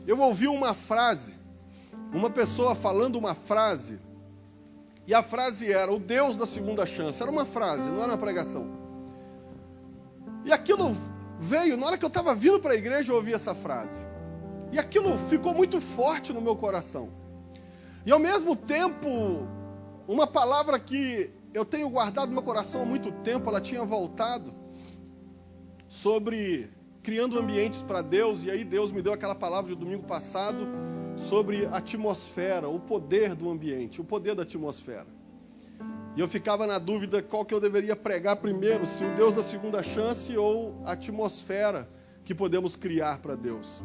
eu ouvi uma frase, uma pessoa falando uma frase, e a frase era: o Deus da segunda chance. Era uma frase, não era uma pregação. E aquilo veio, na hora que eu estava vindo para a igreja, eu ouvi essa frase. E aquilo ficou muito forte no meu coração. E ao mesmo tempo, uma palavra que eu tenho guardado no meu coração há muito tempo, ela tinha voltado sobre criando ambientes para Deus. E aí Deus me deu aquela palavra de domingo passado sobre a atmosfera, o poder do ambiente, o poder da atmosfera. E eu ficava na dúvida qual que eu deveria pregar primeiro, se o Deus da segunda chance ou a atmosfera que podemos criar para Deus.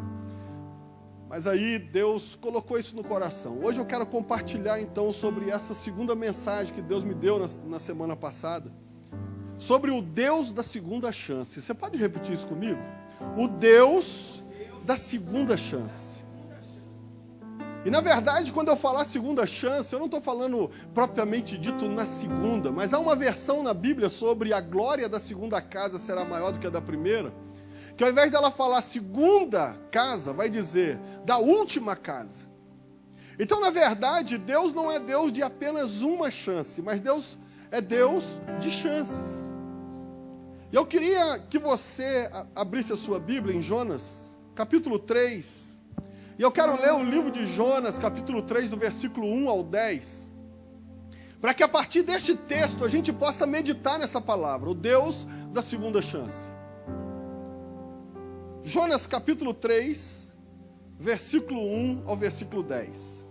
Mas aí Deus colocou isso no coração. Hoje eu quero compartilhar então sobre essa segunda mensagem que Deus me deu na semana passada, sobre o Deus da segunda chance. Você pode repetir isso comigo? O Deus da segunda chance. E na verdade, quando eu falar segunda chance, eu não estou falando propriamente dito na segunda, mas há uma versão na Bíblia sobre a glória da segunda casa será maior do que a da primeira, que ao invés dela falar segunda casa, vai dizer da última casa. Então, na verdade, Deus não é Deus de apenas uma chance, mas Deus é Deus de chances. E eu queria que você abrisse a sua Bíblia em Jonas, capítulo 3. E eu quero ler o livro de Jonas, capítulo 3, do versículo 1 ao 10, para que a partir deste texto a gente possa meditar nessa palavra, o Deus da segunda chance. Jonas, capítulo 3, versículo 1 ao versículo 10.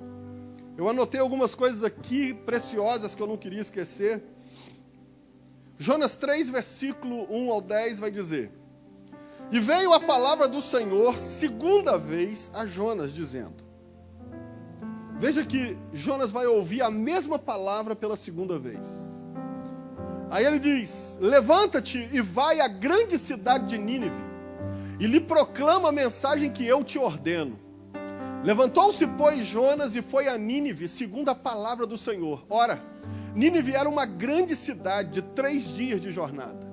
Eu anotei algumas coisas aqui preciosas que eu não queria esquecer. Jonas 3, versículo 1 ao 10 vai dizer: e veio a palavra do Senhor segunda vez a Jonas, dizendo. Veja que Jonas vai ouvir a mesma palavra pela segunda vez. Aí ele diz: levanta-te e vai à grande cidade de Nínive, e lhe proclama a mensagem que eu te ordeno. Levantou-se, pois, Jonas e foi a Nínive, segundo a palavra do Senhor. Ora, Nínive era uma grande cidade de 3 dias de jornada.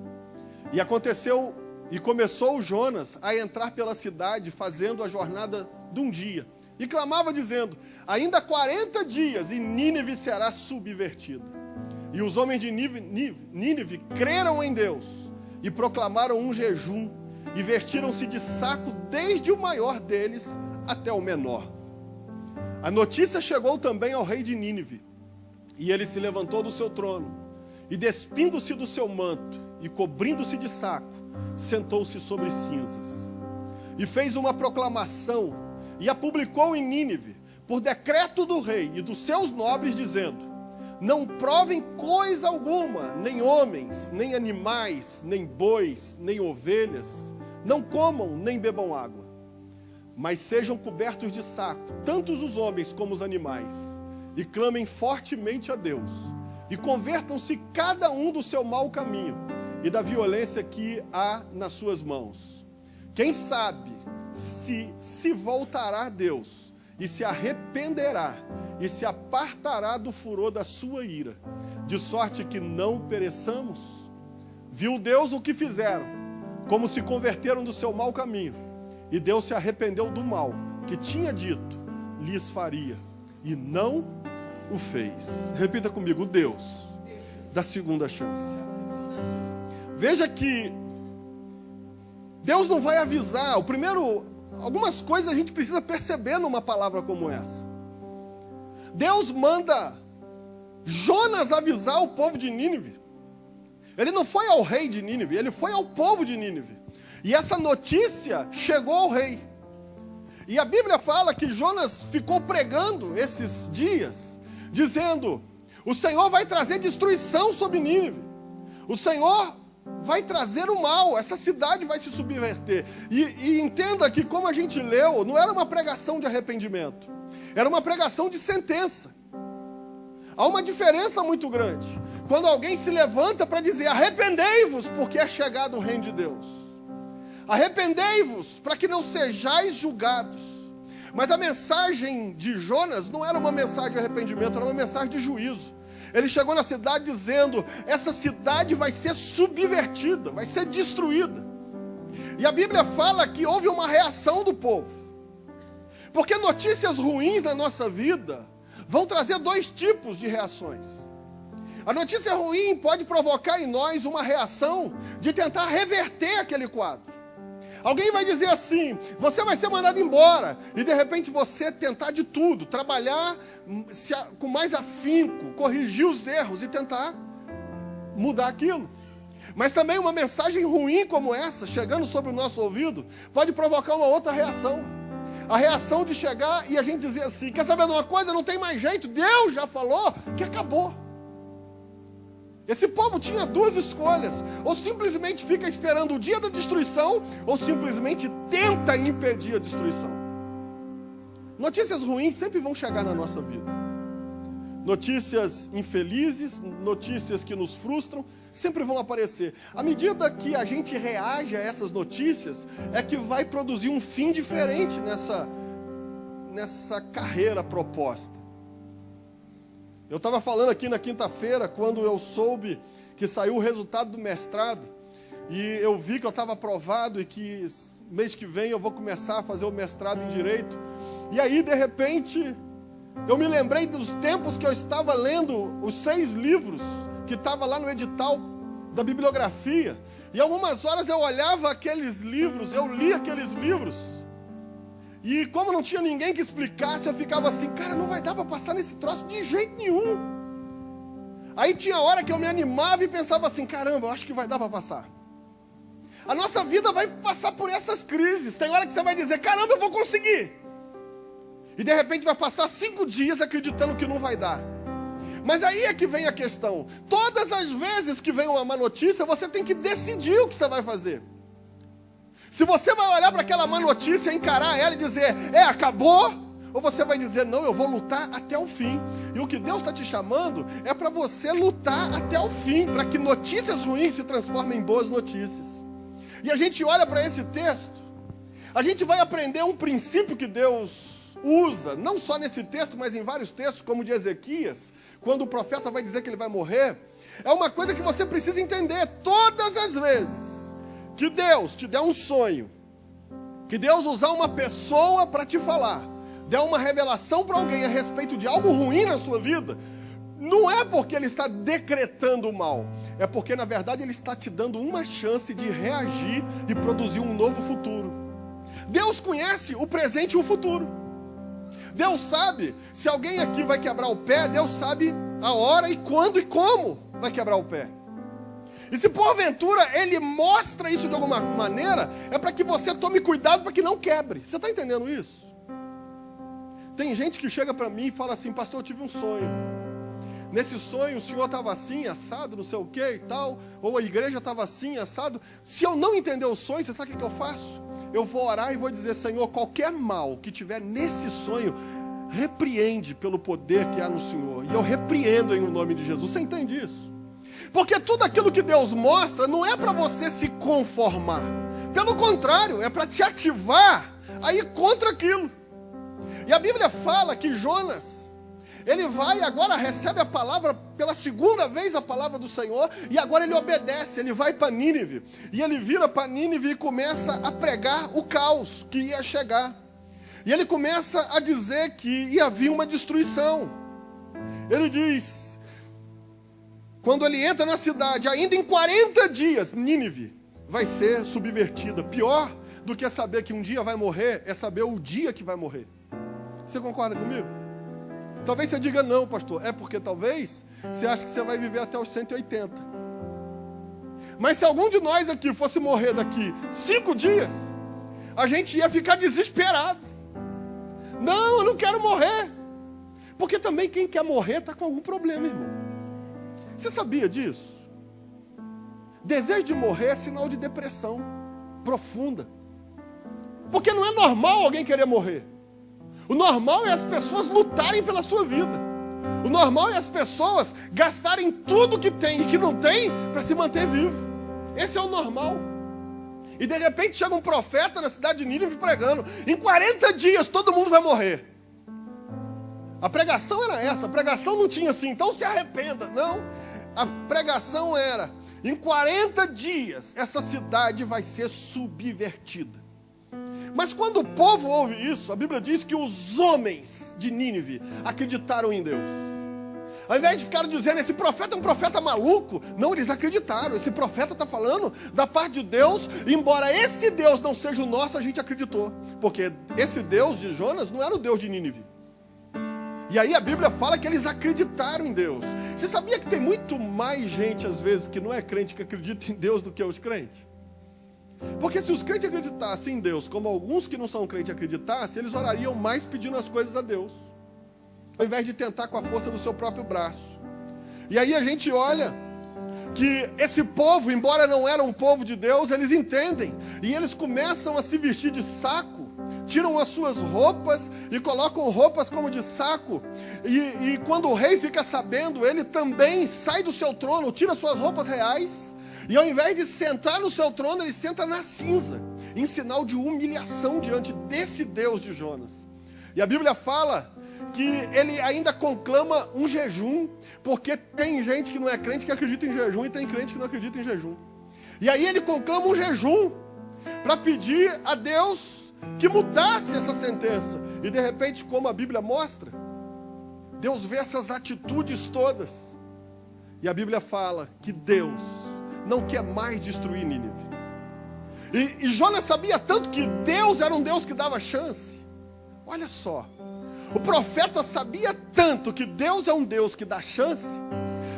E começou Jonas a entrar pela cidade, fazendo a jornada de um dia. E clamava dizendo: ainda 40 dias e Nínive será subvertida. E os homens de Nínive creram em Deus e proclamaram um jejum e vestiram-se de saco desde o maior deles até o menor. A notícia chegou também ao rei de Nínive, e ele se levantou do seu trono e, despindo-se do seu manto e cobrindo-se de saco, sentou-se sobre cinzas e fez uma proclamação e a publicou em Nínive por decreto do rei e dos seus nobres, dizendo: não provem coisa alguma, nem homens, nem animais, nem bois, nem ovelhas, não comam nem bebam água, mas sejam cobertos de saco, tantos os homens como os animais, e clamem fortemente a Deus, e convertam-se cada um do seu mau caminho e da violência que há nas suas mãos. Quem sabe se voltará a Deus e se arrependerá e se apartará do furor da sua ira, de sorte que não pereçamos? Viu Deus o que fizeram, como se converteram do seu mau caminho, e Deus se arrependeu do mal que tinha dito lhes faria, e não o fez. Repita comigo: o Deus da segunda chance. Veja que Deus não vai avisar. Algumas coisas a gente precisa perceber numa palavra como essa. Deus manda Jonas avisar o povo de Nínive. Ele não foi ao rei de Nínive, ele foi ao povo de Nínive. E essa notícia chegou ao rei. E a Bíblia fala que Jonas ficou pregando esses dias, dizendo: o Senhor vai trazer destruição sobre Nínive. O Senhor vai trazer o mal, essa cidade vai se subverter. E entenda que, como a gente leu, não era uma pregação de arrependimento, era uma pregação de sentença. Há uma diferença muito grande quando alguém se levanta para dizer: arrependei-vos, porque é chegado o reino de Deus. Arrependei-vos, para que não sejais julgados. Mas a mensagem de Jonas não era uma mensagem de arrependimento, era uma mensagem de juízo. Ele chegou na cidade dizendo: essa cidade vai ser subvertida, vai ser destruída. E a Bíblia fala que houve uma reação do povo. Porque notícias ruins na nossa vida vão trazer dois tipos de reações. A notícia ruim pode provocar em nós uma reação de tentar reverter aquele quadro. Alguém vai dizer assim, você vai ser mandado embora, e de repente você tentar de tudo, trabalhar com mais afinco, corrigir os erros e tentar mudar aquilo. Mas também uma mensagem ruim como essa, chegando sobre o nosso ouvido, pode provocar uma outra reação. A reação de chegar e a gente dizer assim, quer saber de uma coisa? Não tem mais jeito, Deus já falou que acabou. Esse povo tinha duas escolhas, ou simplesmente fica esperando o dia da destruição, ou simplesmente tenta impedir a destruição. Notícias ruins sempre vão chegar na nossa vida. Notícias infelizes, notícias que nos frustram, sempre vão aparecer. À medida que a gente reage a essas notícias, é que vai produzir um fim diferente nessa carreira proposta. Eu estava falando aqui na quinta-feira, quando eu soube que saiu o resultado do mestrado, e eu vi que eu estava aprovado e que mês que vem eu vou começar a fazer o mestrado em Direito. E aí, de repente, eu me lembrei dos tempos que eu estava lendo os 6 livros que estavam lá no edital da bibliografia. E algumas horas eu olhava aqueles livros, eu li aqueles livros. E como não tinha ninguém que explicasse, eu ficava assim, cara, não vai dar para passar nesse troço de jeito nenhum. Aí tinha hora que eu me animava e pensava assim, caramba, eu acho que vai dar para passar. A nossa vida vai passar por essas crises. Tem hora que você vai dizer, caramba, eu vou conseguir. E de repente vai passar 5 dias acreditando que não vai dar. Mas aí é que vem a questão. Todas as vezes que vem uma má notícia, você tem que decidir o que você vai fazer. Se você vai olhar para aquela má notícia, encarar ela e dizer, acabou, ou você vai dizer, não, eu vou lutar até o fim. E o que Deus está te chamando é para você lutar até o fim, para que notícias ruins se transformem em boas notícias. E a gente olha para esse texto, a gente vai aprender um princípio que Deus usa, não só nesse texto, mas em vários textos, como o de Ezequias, quando o profeta vai dizer que ele vai morrer. É uma coisa que você precisa entender todas as vezes que Deus te der um sonho, que Deus usar uma pessoa para te falar, der uma revelação para alguém a respeito de algo ruim na sua vida, não é porque Ele está decretando o mal, é porque na verdade Ele está te dando uma chance de reagir e produzir um novo futuro. Deus conhece o presente e o futuro. Deus sabe se alguém aqui vai quebrar o pé, Deus sabe a hora e quando e como vai quebrar o pé. E se porventura Ele mostra isso de alguma maneira, é para que você tome cuidado para que não quebre. Você está entendendo isso? Tem gente que chega para mim e fala assim, pastor, eu tive um sonho. Nesse sonho o senhor estava assim, assado, não sei o que e tal, ou a igreja estava assim, assado. Se eu não entender o sonho, você sabe o que eu faço? Eu vou orar e vou dizer, Senhor, qualquer mal que tiver nesse sonho, repreende pelo poder que há no Senhor. E eu repreendo em nome de Jesus. Você entende isso? Porque tudo aquilo que Deus mostra não é para você se conformar. Pelo contrário, é para te ativar a ir contra aquilo. E a Bíblia fala que Jonas, ele vai agora, recebe a palavra, pela segunda vez a palavra do Senhor, e agora ele obedece, ele vai para Nínive. E ele vira para Nínive e começa a pregar o caos que ia chegar. E ele começa a dizer que ia vir uma destruição. Ele diz, quando ele entra na cidade, ainda em 40 dias, Nínive vai ser subvertida. Pior do que saber que um dia vai morrer, é saber o dia que vai morrer. Você concorda comigo? Talvez você diga não, pastor. É porque talvez você acha que você vai viver até os 180. Mas se algum de nós aqui fosse morrer daqui 5 dias, a gente ia ficar desesperado. Não, eu não quero morrer. Porque também quem quer morrer está com algum problema, irmão. Você sabia disso? Desejo de morrer é sinal de depressão profunda. Porque não é normal alguém querer morrer. O normal é as pessoas lutarem pela sua vida. O normal é as pessoas gastarem tudo que tem e que não tem para se manter vivo. Esse é o normal. E de repente chega um profeta na cidade de Nínive pregando, em 40 dias todo mundo vai morrer. A pregação era essa, a pregação não tinha assim, então se arrependa. Não, a pregação era, em 40 dias essa cidade vai ser subvertida. Mas quando o povo ouve isso, a Bíblia diz que os homens de Nínive acreditaram em Deus. Ao invés de ficar dizendo, esse profeta é um profeta maluco, não, eles acreditaram. Esse profeta está falando da parte de Deus, e embora esse Deus não seja o nosso, a gente acreditou. Porque esse Deus de Jonas não era o Deus de Nínive. E aí a Bíblia fala que eles acreditaram em Deus. Você sabia que tem muito mais gente, às vezes, que não é crente, que acredita em Deus do que os crentes? Porque se os crentes acreditassem em Deus, como alguns que não são crentes acreditassem, eles orariam mais pedindo as coisas a Deus, ao invés de tentar com a força do seu próprio braço. E aí a gente olha que esse povo, embora não era um povo de Deus, eles entendem. E eles começam a se vestir de saco, tiram as suas roupas e colocam roupas como de saco. E quando o rei fica sabendo, ele também sai do seu trono, tira suas roupas reais. E ao invés de sentar no seu trono, ele senta na cinza, em sinal de humilhação diante desse Deus de Jonas. E a Bíblia fala que ele ainda conclama um jejum, porque tem gente que não é crente que acredita em jejum, e tem crente que não acredita em jejum. E aí ele conclama um jejum, para pedir a Deus que mudasse essa sentença. E de repente, como a Bíblia mostra, Deus vê essas atitudes todas, e a Bíblia fala que Deus não quer mais destruir Nínive. E Jonas sabia tanto que Deus era um Deus que dava chance. Olha só, o profeta sabia tanto que Deus é um Deus que dá chance,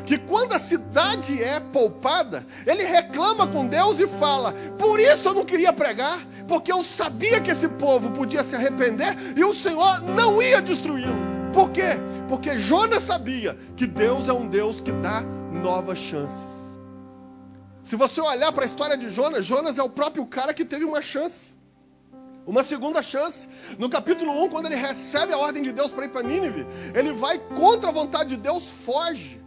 que quando a cidade é poupada, ele reclama com Deus e fala, por isso eu não queria pregar, porque eu sabia que esse povo podia se arrepender e o Senhor não ia destruí-lo. Por quê? Porque Jonas sabia que Deus é um Deus que dá novas chances. Se você olhar para a história de Jonas, Jonas é o próprio cara que teve uma chance, uma segunda chance. No capítulo 1, quando ele recebe a ordem de Deus para ir para Nínive, ele vai contra a vontade de Deus, foge.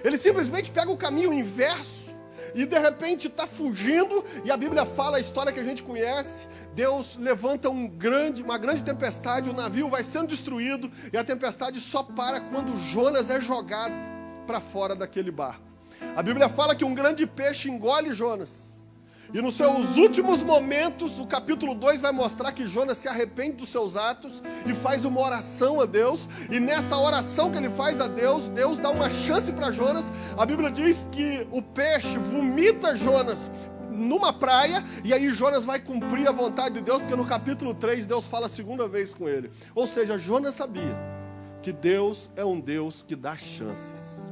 Ele simplesmente pega o caminho inverso e de repente está fugindo. E a Bíblia fala a história que a gente conhece. Deus levanta uma grande tempestade, o navio vai sendo destruído e a tempestade só para quando Jonas é jogado para fora daquele barco. A Bíblia fala que um grande peixe engole Jonas. E nos seus últimos momentos, o capítulo 2 vai mostrar que Jonas se arrepende dos seus atos e faz uma oração a Deus. E nessa oração que ele faz a Deus, Deus dá uma chance para Jonas. A Bíblia diz que o peixe vomita Jonas numa praia, e aí Jonas vai cumprir a vontade de Deus, porque no capítulo 3 Deus fala a segunda vez com ele. Ou seja, Jonas sabia que Deus é um Deus que dá chances.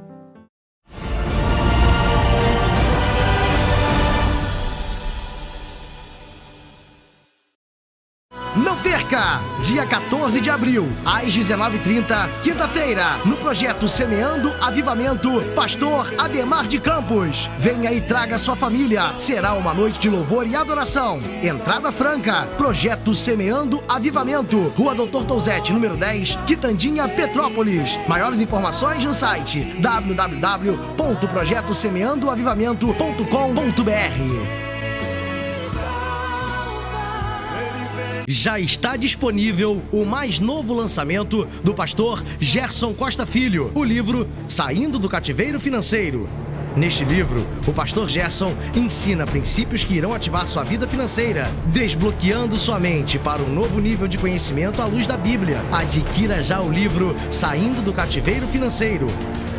Não perca! Dia 14 de abril, às 19h30, quinta-feira, no projeto Semeando Avivamento, Pastor Ademar de Campos. Venha e traga sua família. Será uma noite de louvor e adoração. Entrada franca. Projeto Semeando Avivamento, Rua Doutor Touzete, número 10, Quitandinha, Petrópolis. Maiores informações no site www.projetosemeandoavivamento.com.br. Já está disponível o mais novo lançamento do pastor Gerson Costa Filho, o livro Saindo do Cativeiro Financeiro. Neste livro, o pastor Gerson ensina princípios que irão ativar sua vida financeira, desbloqueando sua mente para um novo nível de conhecimento à luz da Bíblia. Adquira já o livro Saindo do Cativeiro Financeiro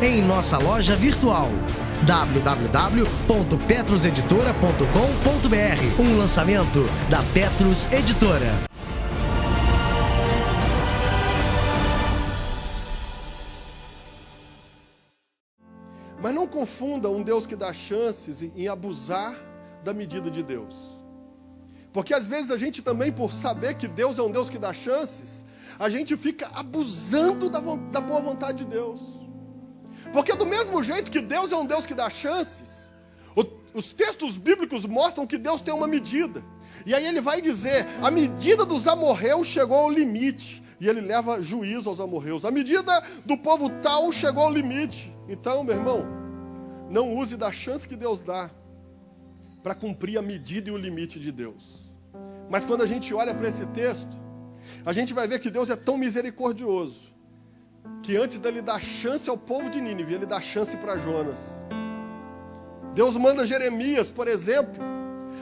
em nossa loja virtual www.petruseditora.com.br. Um lançamento da Petrus Editora. Mas não confunda um Deus que dá chances em abusar da medida de Deus. Porque às vezes a gente também, por saber que Deus é um Deus que dá chances, a gente fica abusando da boa vontade de Deus. Porque do mesmo jeito que Deus é um Deus que dá chances, os textos bíblicos mostram que Deus tem uma medida. E aí ele vai dizer, a medida dos amorreus chegou ao limite. E ele leva juízo aos amorreus. A medida do povo tal chegou ao limite. Então, meu irmão, não use da chance que Deus dá para cumprir a medida e o limite de Deus. Mas quando a gente olha para esse texto, a gente vai ver que Deus é tão misericordioso, que antes dele dar chance ao povo de Nínive, ele dá chance para Jonas. Deus manda Jeremias, por exemplo,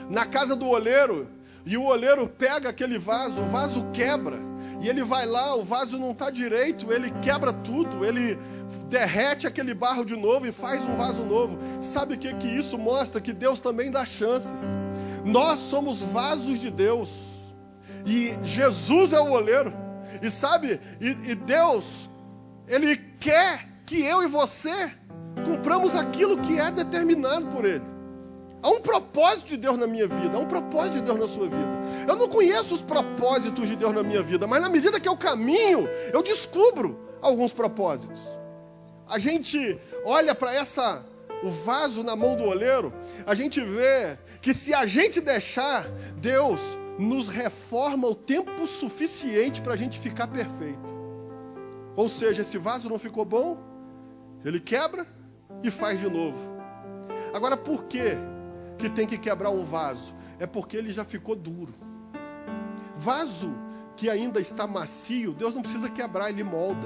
na casa do oleiro, E o oleiro pega aquele vaso, o vaso quebra. E ele vai lá, o vaso não está direito, ele quebra tudo, ele derrete aquele barro de novo e faz um vaso novo. Sabe o que isso mostra? Que Deus também dá chances. Nós somos vasos de Deus. E Jesus é o oleiro. E sabe, e Deus, Ele quer que eu e você cumpramos aquilo que é determinado por Ele. Há um propósito de Deus na minha vida, há um propósito de Deus na sua vida. Eu não conheço os propósitos de Deus na minha vida, mas na medida que eu caminho, eu descubro alguns propósitos. A gente olha para o vaso na mão do oleiro, a gente vê que se a gente deixar, Deus nos reforma o tempo suficiente para a gente ficar perfeito. Ou seja, esse vaso não ficou bom, Ele quebra e faz de novo. Agora, por quê que tem que quebrar um vaso? É porque ele já ficou duro. Vaso que ainda está macio, Deus não precisa quebrar, Ele molda.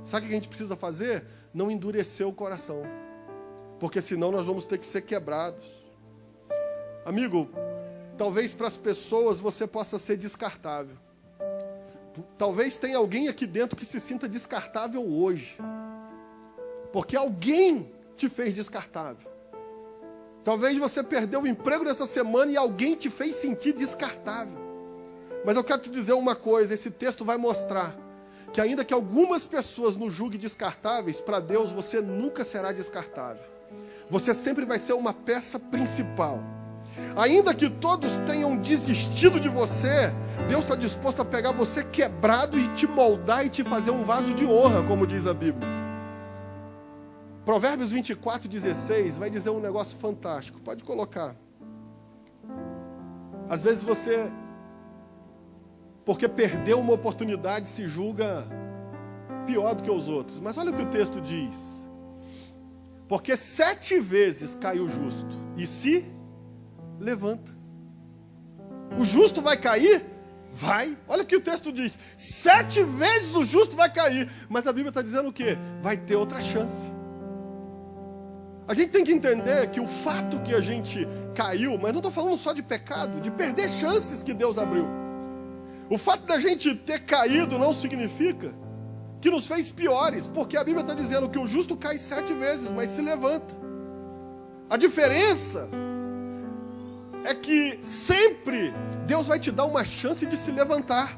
Sabe o que a gente precisa fazer? Não endurecer o coração, porque senão nós vamos ter que ser quebrados. Amigo, talvez para as pessoas você possa ser descartável. Talvez tenha alguém aqui dentro que se sinta descartável hoje, porque alguém te fez descartável. Talvez você perdeu o emprego nessa semana e alguém te fez sentir descartável. Mas eu quero te dizer uma coisa, esse texto vai mostrar que ainda que algumas pessoas nos julguem descartáveis, para Deus você nunca será descartável. Você sempre vai ser uma peça principal. Ainda que todos tenham desistido de você, Deus está disposto a pegar você quebrado e te moldar e te fazer um vaso de honra, como diz a Bíblia. Provérbios 24:16 vai dizer um negócio fantástico. Pode colocar. Às vezes você, porque perdeu uma oportunidade, se julga pior do que os outros. Mas olha o que o texto diz. Porque 7 vezes cai o justo e se levanta. O justo vai cair? Vai. Olha o que o texto diz. 7 vezes o justo vai cair. Mas a Bíblia está dizendo o quê? Vai ter outra chance. A gente tem que entender que o fato que a gente caiu, mas não estou falando só de pecado, de perder chances que Deus abriu. O fato da gente ter caído não significa que nos fez piores, porque a Bíblia está dizendo que o justo cai 7 vezes, mas se levanta. A diferença é que sempre Deus vai te dar uma chance de se levantar.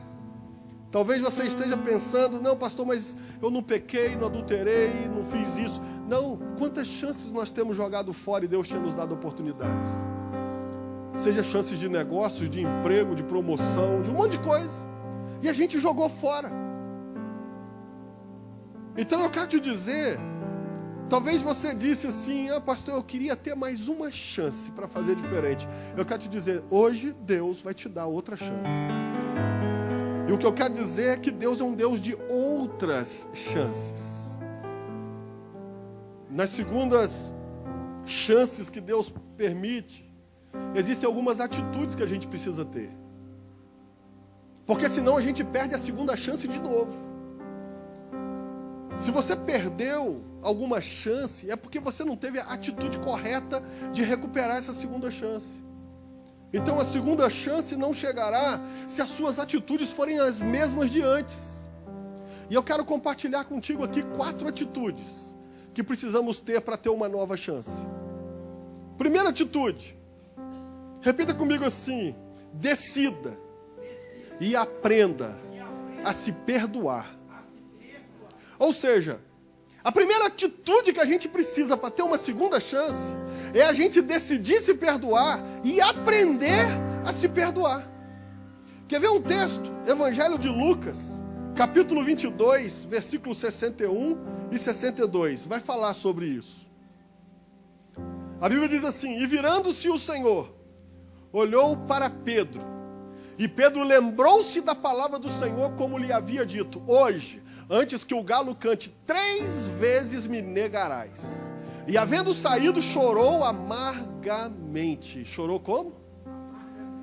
Talvez você esteja pensando, não, pastor, mas eu não pequei, não adulterei, não fiz isso. Não, quantas chances nós temos jogado fora e Deus tinha nos dado oportunidades. Seja chances de negócios, de emprego, de promoção, de um monte de coisa. E a gente jogou fora. Então eu quero te dizer, talvez você disse assim, pastor, eu queria ter mais uma chance para fazer diferente. Eu quero te dizer, hoje Deus vai te dar outra chance. E o que eu quero dizer é que Deus é um Deus de outras chances. Nas segundas chances que Deus permite, existem algumas atitudes que a gente precisa ter. Porque senão a gente perde a segunda chance de novo. Se você perdeu alguma chance, é porque você não teve a atitude correta de recuperar essa segunda chance. Então a segunda chance não chegará se as suas atitudes forem as mesmas de antes. E eu quero compartilhar contigo aqui 4 atitudes que precisamos ter para ter uma nova chance. Primeira atitude, repita comigo assim: decida e aprenda a se perdoar. Ou seja, a primeira atitude que a gente precisa para ter uma segunda chance é a gente decidir se perdoar e aprender a se perdoar. Quer ver um texto? Evangelho de Lucas, capítulo 22, versículos 61 e 62. Vai falar sobre isso. A Bíblia diz assim: e virando-se o Senhor, olhou para Pedro. E Pedro lembrou-se da palavra do Senhor, como lhe havia dito: hoje, antes que o galo cante 3 vezes me negarás. E havendo saído, chorou amargamente. Chorou como?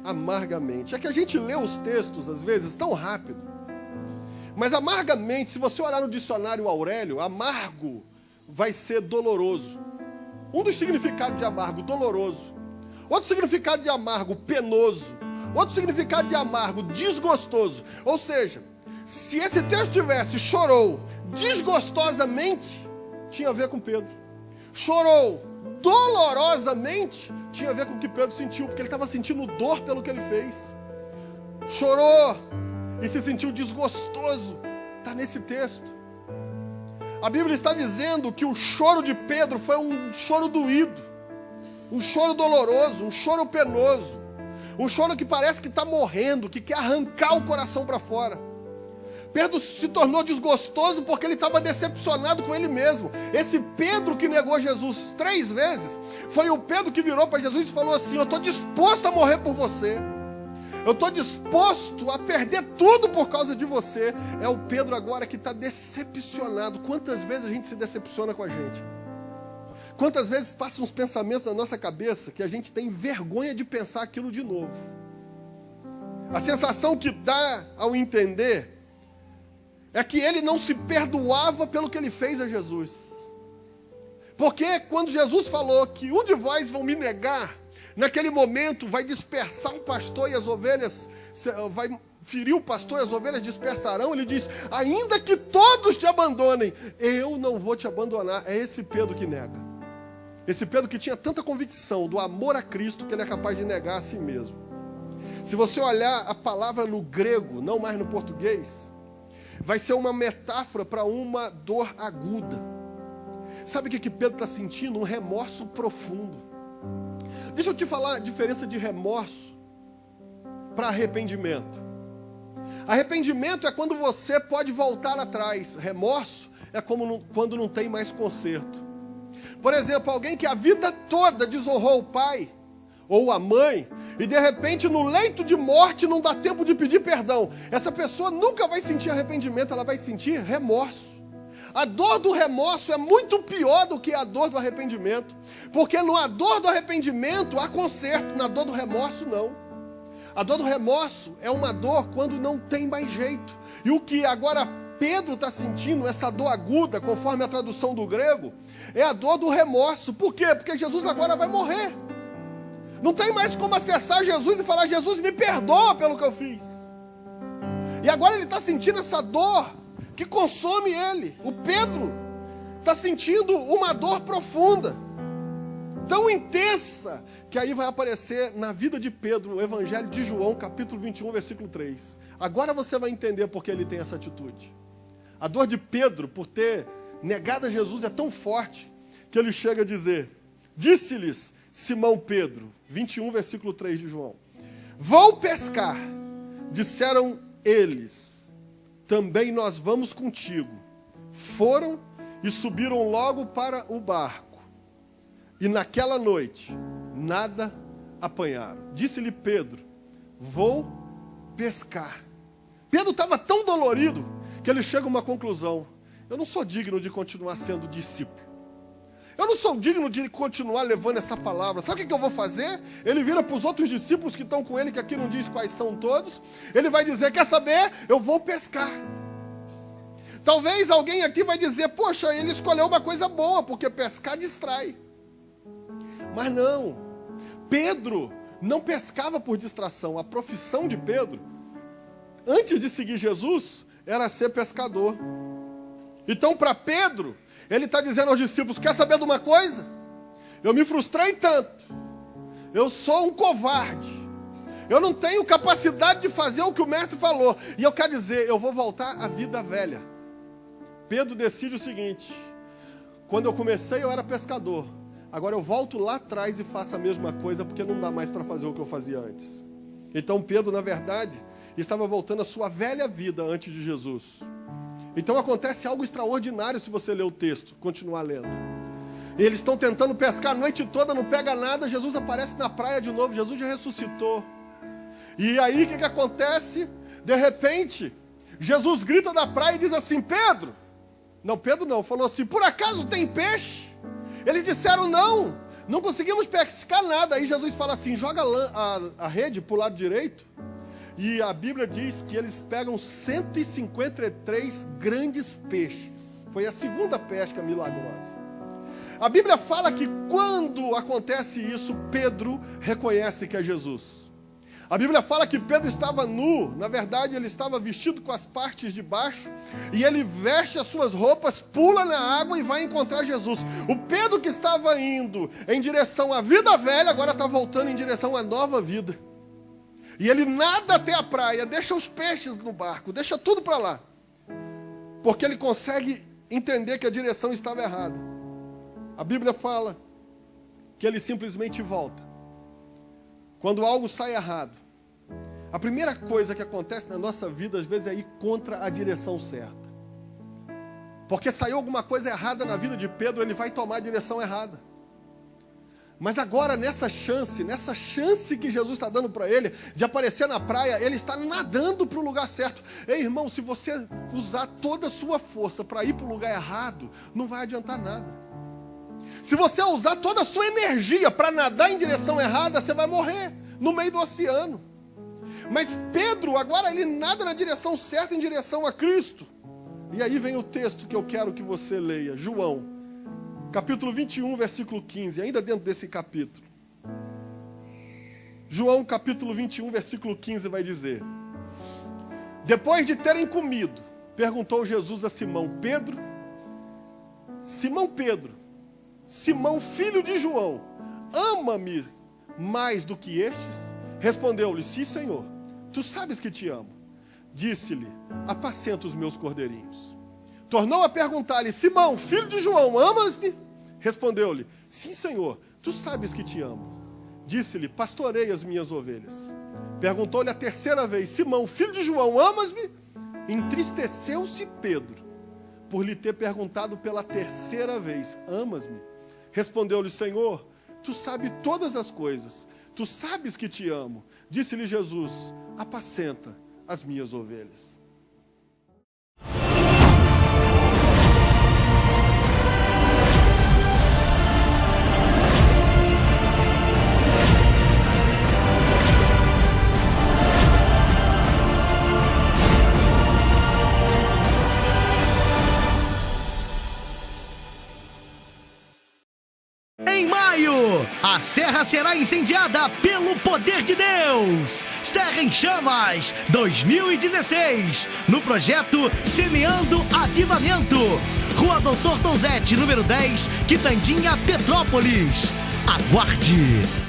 Amargamente. É que a gente lê os textos, às vezes, tão rápido. Mas amargamente, se você olhar no dicionário Aurélio, amargo vai ser doloroso. Um dos significados de amargo, doloroso. Outro significado de amargo, penoso. Outro significado de amargo, desgostoso. Ou seja, se esse texto tivesse chorou desgostosamente, tinha a ver com Pedro. Chorou dolorosamente, tinha a ver com o que Pedro sentiu, porque ele estava sentindo dor pelo que ele fez. Chorou e se sentiu desgostoso, está nesse texto. A Bíblia está dizendo que o choro de Pedro foi um choro doído, um choro doloroso, um choro penoso, um choro que parece que está morrendo, que quer arrancar o coração para fora. Pedro se tornou desgostoso porque ele estava decepcionado com ele mesmo. Esse Pedro que negou Jesus 3 vezes, foi o Pedro que virou para Jesus e falou assim: eu estou disposto a morrer por você. Eu estou disposto a perder tudo por causa de você. É o Pedro agora que está decepcionado. Quantas vezes a gente se decepciona com a gente? Quantas vezes passam uns pensamentos na nossa cabeça que a gente tem vergonha de pensar aquilo de novo? A sensação que dá ao entender é que ele não se perdoava pelo que ele fez a Jesus. Porque quando Jesus falou que um de vós vão me negar, naquele momento vai dispersar o pastor e as ovelhas, vai ferir o pastor e as ovelhas dispersarão, ele diz: ainda que todos te abandonem, eu não vou te abandonar. É esse Pedro que nega. Esse Pedro que tinha tanta convicção do amor a Cristo que ele é capaz de negar a si mesmo. Se você olhar a palavra no grego, não mais no português, vai ser uma metáfora para uma dor aguda. Sabe o que Pedro está sentindo? Um remorso profundo. Deixa eu te falar a diferença de remorso para arrependimento. Arrependimento é quando você pode voltar atrás. Remorso é quando não tem mais conserto. Por exemplo, alguém que a vida toda desonrou o pai ou a mãe, e de repente no leito de morte não dá tempo de pedir perdão. Essa pessoa nunca vai sentir arrependimento, ela vai sentir remorso. A dor do remorso é muito pior do que a dor do arrependimento, porque na dor do arrependimento há conserto, na dor do remorso não. A dor do remorso é uma dor quando não tem mais jeito. E o que agora Pedro está sentindo, essa dor aguda, conforme a tradução do grego, é a dor do remorso. Por quê? Porque Jesus agora vai morrer. Não tem mais como acessar Jesus e falar: Jesus, me perdoa pelo que eu fiz. E agora ele está sentindo essa dor que consome ele. O Pedro está sentindo uma dor profunda, tão intensa, que aí vai aparecer na vida de Pedro, o Evangelho de João, capítulo 21, versículo 3. Agora você vai entender por que ele tem essa atitude. A dor de Pedro por ter negado a Jesus é tão forte que ele chega a dizer: disse-lhes Simão Pedro, 21, versículo 3 de João: vou pescar. Disseram eles: também nós vamos contigo. Foram e subiram logo para o barco. E naquela noite, nada apanharam. Disse-lhe Pedro: vou pescar. Pedro estava tão dolorido que ele chega a uma conclusão: eu não sou digno de continuar sendo discípulo. Eu não sou digno de continuar levando essa palavra. Sabe o que eu vou fazer? Ele vira para os outros discípulos que estão com ele, que aqui não diz quais são todos. Ele vai dizer: quer saber? Eu vou pescar. Talvez alguém aqui vai dizer: poxa, ele escolheu uma coisa boa, porque pescar distrai. Mas não. Pedro não pescava por distração. A profissão de Pedro, antes de seguir Jesus, era ser pescador. Então, para Pedro, ele está dizendo aos discípulos: quer saber de uma coisa? Eu me frustrei tanto. Eu sou um covarde. Eu não tenho capacidade de fazer o que o mestre falou. E eu quero dizer, eu vou voltar à vida velha. Pedro decide o seguinte: quando eu comecei eu era pescador. Agora eu volto lá atrás e faço a mesma coisa, porque não dá mais para fazer o que eu fazia antes. Então Pedro, na verdade, estava voltando à sua velha vida antes de Jesus. Então acontece algo extraordinário se você ler o texto, continuar lendo. Eles estão tentando pescar a noite toda, não pega nada. Jesus aparece na praia de novo. Jesus já ressuscitou. E aí o que acontece? De repente, Jesus grita da praia e diz assim: Pedro. Não, Pedro não, falou assim: por acaso tem peixe? Eles disseram: não conseguimos pescar nada. Aí Jesus fala assim: joga a rede para o lado direito. E a Bíblia diz que eles pegam 153 grandes peixes. Foi a segunda pesca milagrosa. A Bíblia fala que quando acontece isso, Pedro reconhece que é Jesus. A Bíblia fala que Pedro estava nu, na verdade ele estava vestido com as partes de baixo, e ele veste as suas roupas, pula na água e vai encontrar Jesus. O Pedro que estava indo em direção à vida velha, agora está voltando em direção à nova vida. E ele nada até a praia, deixa os peixes no barco, deixa tudo para lá, porque ele consegue entender que a direção estava errada. A Bíblia fala que ele simplesmente volta. Quando algo sai errado, a primeira coisa que acontece na nossa vida, às vezes, é ir contra a direção certa. Porque saiu alguma coisa errada na vida de Pedro, ele vai tomar a direção errada. Mas agora, nessa chance que Jesus está dando para ele, de aparecer na praia, ele está nadando para o lugar certo. Ei, irmão, se você usar toda a sua força para ir para o lugar errado, não vai adiantar nada. Se você usar toda a sua energia para nadar em direção errada, você vai morrer no meio do oceano. Mas Pedro, agora ele nada na direção certa, em direção a Cristo. E aí vem o texto que eu quero que você leia. João, capítulo 21, versículo 15, ainda dentro desse capítulo. João, capítulo 21, versículo 15, vai dizer: depois de terem comido, perguntou Jesus a Simão Pedro, Simão, filho de João, ama-me mais do que estes? Respondeu-lhe: sim, Senhor, tu sabes que te amo. Disse-lhe: apacenta os meus cordeirinhos. Tornou a perguntar-lhe: Simão, filho de João, amas-me? Respondeu-lhe: sim, Senhor, tu sabes que te amo. Disse-lhe: pastorei as minhas ovelhas. Perguntou-lhe a terceira vez: Simão, filho de João, amas-me? Entristeceu-se Pedro por lhe ter perguntado pela terceira vez: amas-me? Respondeu-lhe: Senhor, tu sabes todas as coisas, tu sabes que te amo. Disse-lhe Jesus: apacenta as minhas ovelhas. Em maio, a serra será incendiada pelo poder de Deus. Serra em Chamas 2016, no projeto Semeando Avivamento. Rua Doutor Donzetti, número 10, Quitandinha, Petrópolis. Aguarde!